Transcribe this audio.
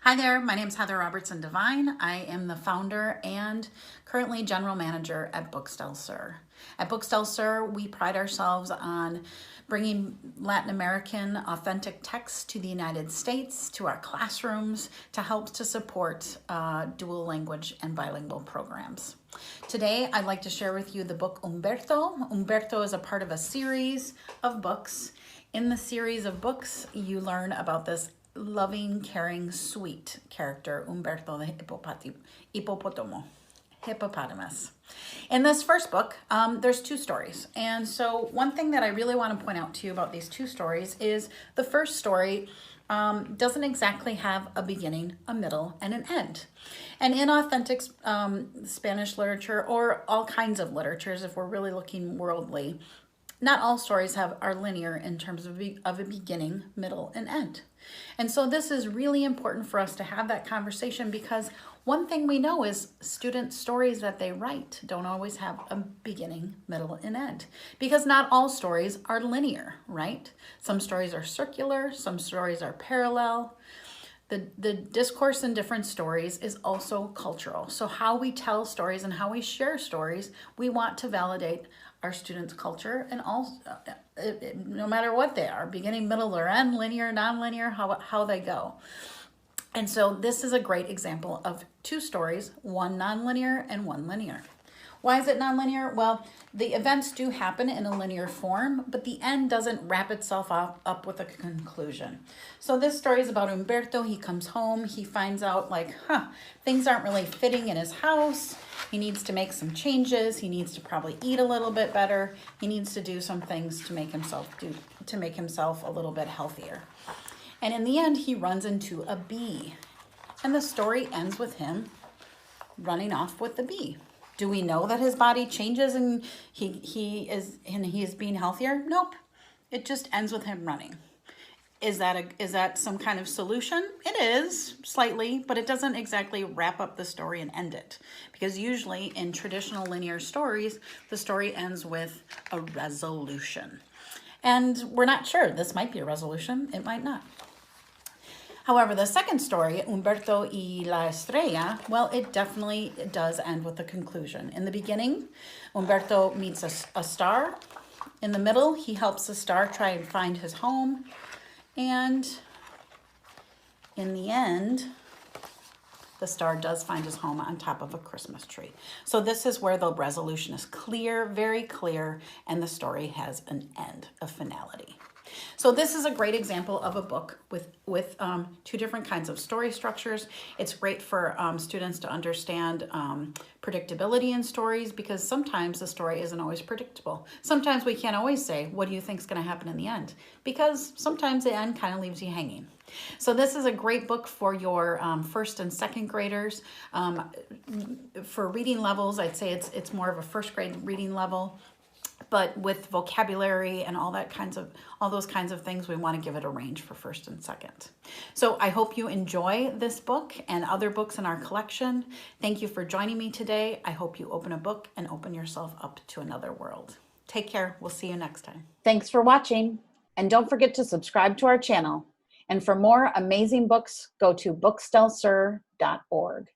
Hi there, my name is Heather Robertson Devine. I am the founder and currently general manager at Books Del Sur. At Books Del Sur, we pride ourselves on bringing Latin American authentic texts to the United States, to our classrooms, to help to support dual language and bilingual programs. Today, I'd like to share with you the book Humberto. Humberto is a part of a series of books. In the series of books, you learn about this loving, caring, sweet character, Humberto the hippopotamus. In this first book, there's two stories. And so one thing that I really want to point out to you about these two stories is the first story doesn't exactly have a beginning, a middle, and an end. And in authentic Spanish literature, or all kinds of literatures, if we're really looking worldly, not all stories are linear in terms of a beginning, middle, and end. And so this is really important for us to have that conversation, because one thing we know is student stories that they write don't always have a beginning, middle, and end, because not all stories are linear, right? Some stories are circular, some stories are parallel. The discourse in different stories is also cultural. So how we tell stories and how we share stories, we want to validate our students' culture, and also no matter what they are, beginning, middle, or end, linear, non-linear, how they go. And so this is a great example of two stories, one non-linear and one linear. Why is it nonlinear? Well, the events do happen in a linear form, but the end doesn't wrap itself up with a conclusion. So this story is about Humberto. He comes home, he finds out things aren't really fitting in his house. He needs to make some changes. He needs to probably eat a little bit better. He needs to do some things to make himself a little bit healthier. And in the end, he runs into a bee. And the story ends with him running off with the bee. Do we know that his body changes and he is being healthier? Nope. It just ends with him running. Is that some kind of solution? It is, slightly, but it doesn't exactly wrap up the story and end it. Because usually in traditional linear stories, the story ends with a resolution. And we're not sure. This might be a resolution. It might not. However, the second story, Humberto y la Estrella, well, it definitely does end with a conclusion. In the beginning, Humberto meets a star. In the middle, he helps the star try and find his home. And in the end, the star does find his home on top of a Christmas tree. So this is where the resolution is clear, very clear, and the story has an end, a finality. So this is a great example of a book with two different kinds of story structures. It's great for students to understand predictability in stories, because sometimes the story isn't always predictable. Sometimes we can't always say, what do you think is going to happen in the end? Because sometimes the end kind of leaves you hanging. So this is a great book for your first and second graders. For reading levels, I'd say it's more of a first grade reading level. But with vocabulary and all those kinds of things, we want to give it a range for first and second. So I hope you enjoy this book and other books in our collection. Thank you for joining me today. I hope you open a book and open yourself up to another world. Take care. We'll see you next time. Thanks for watching. And don't forget to subscribe to our channel. And for more amazing books, go to booksdelsur.org.